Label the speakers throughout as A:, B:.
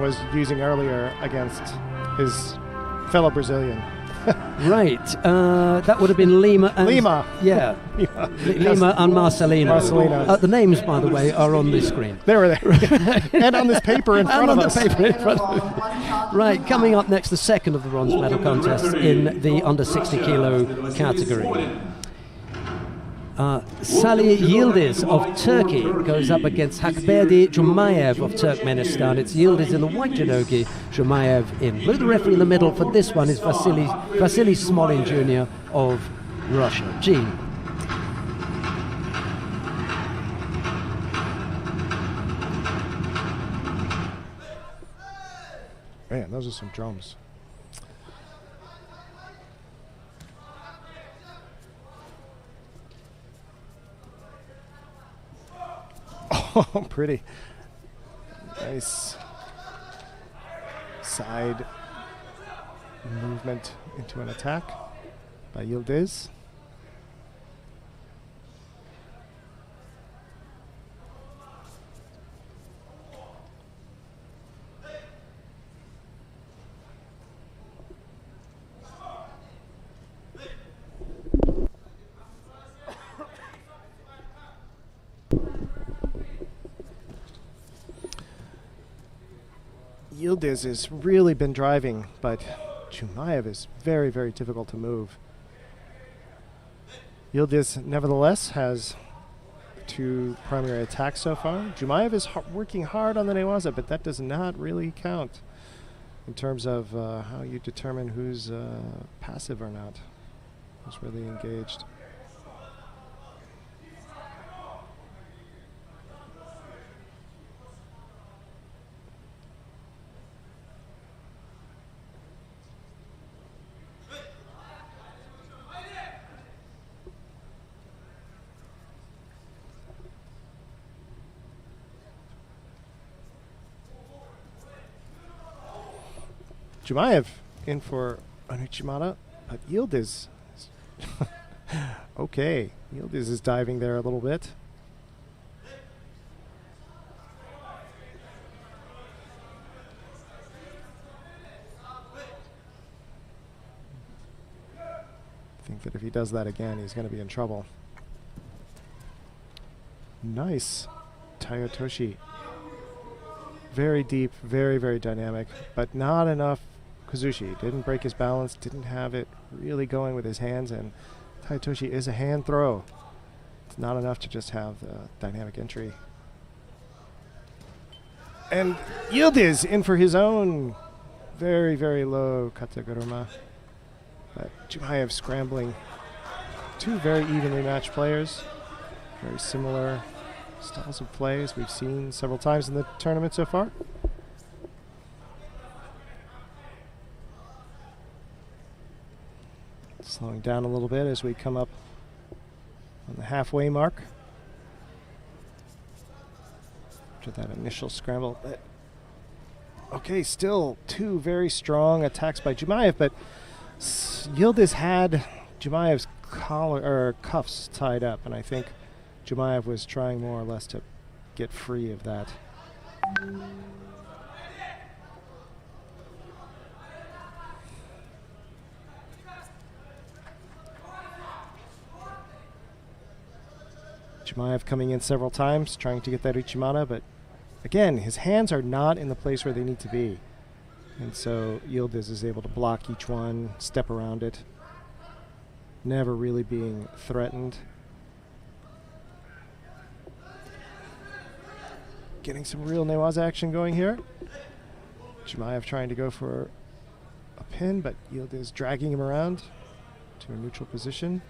A: was using earlier against his fellow Brazilian.
B: Right. That would have been Lima. And
A: Lima.
B: Yeah. Lima and Marcelino.
A: Marcelino.
B: The names, by the way, are on this screen.
A: They were there. And on this paper in front of us.
B: And on the paper in front of us. Right. Coming up next, the second of the bronze medal contests in the under 60 kilo category. Salih Yıldız of Turkey goes up against Hakberdi Jumayev of Turkmenistan. It's Yıldız in the white judogi, Jumayev in blue. The referee in the middle for this one is Vasily Smolin Jr. of Russia. Gene.
A: Man, those are some drums. Oh, pretty. Nice side movement into an attack by Yıldız. Yıldız has really been driving, but Jumayev is very, very difficult to move. Yıldız, nevertheless, has 2 primary attacks so far. Jumayev is working hard on the newaza, but that does not really count in terms of how you determine who's passive or not, who's really engaged. Jumayev in for an Uchimata, but Yıldız okay, Yıldız is diving there a little bit. I think that if he does that again, he's going to be in trouble. Nice. Tayotoshi. Very deep, very, very dynamic, but not enough Kazushi. Didn't break his balance, didn't have it really going with his hands, and Tayotoshi is a hand throw. It's not enough to just have the dynamic entry. And Yıldız in for his own very, very low kataguruma. But Jumayev scrambling. 2 very evenly matched players. Very similar styles of play as we've seen several times in the tournament so far. Slowing down a little bit as we come up on the halfway mark. After that initial scramble. Okay, still 2 very strong attacks by Jumayev, but Yıldız had Jumayev's collar or cuffs tied up, and I think Jumayev was trying more or less to get free of that. Jumayev coming in several times, trying to get that Uchimata, but again, his hands are not in the place where they need to be. And so Yıldız is able to block each one, step around it, never really being threatened. Getting some real newaza action going here. Jumayev trying to go for a pin, but Yıldız dragging him around to a neutral position.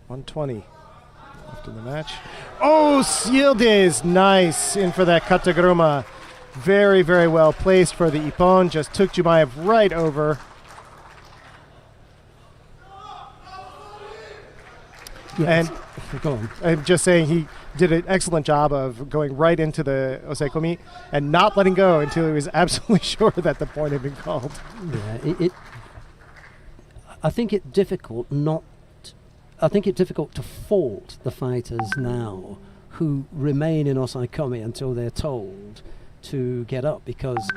A: .120 left in the match. Oh, Yıldız, nice in for that kataguruma. Very, very well placed for the ippon. Just took Jumayev right over.
B: Yes.
A: And
B: Go on.
A: I'm just saying he did an excellent job of going right into the osekomi and not letting go until he was absolutely sure that the point had been called.
B: Yeah, I think it's difficult to fault the fighters now who remain in osaikomi until they're told to get up, because,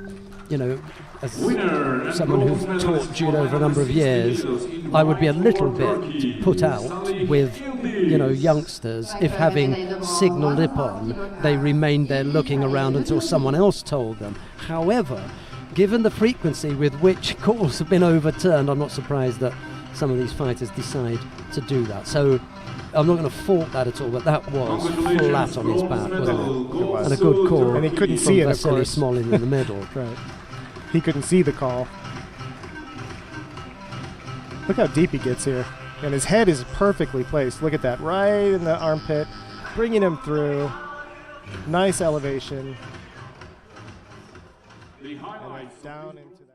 B: you know, as someone who's taught judo for a number of years, I would be a little bit put out with, you know, youngsters if, having signalled Ippon, they remained there looking around until someone else told them. However, given the frequency with which calls have been overturned, I'm not surprised that some of these fighters decide to do that. So I'm not going to fault that at all, but that was flat on his back, wasn't it?
A: It was.
B: And a good call.
A: And he couldn't see it, of
B: Vasily
A: course.
B: Smolin in the middle.
A: Right. He couldn't see the call. Look how deep he gets here. And his head is perfectly placed. Look at that. Right in the armpit. Bringing him through. Nice elevation. And then down into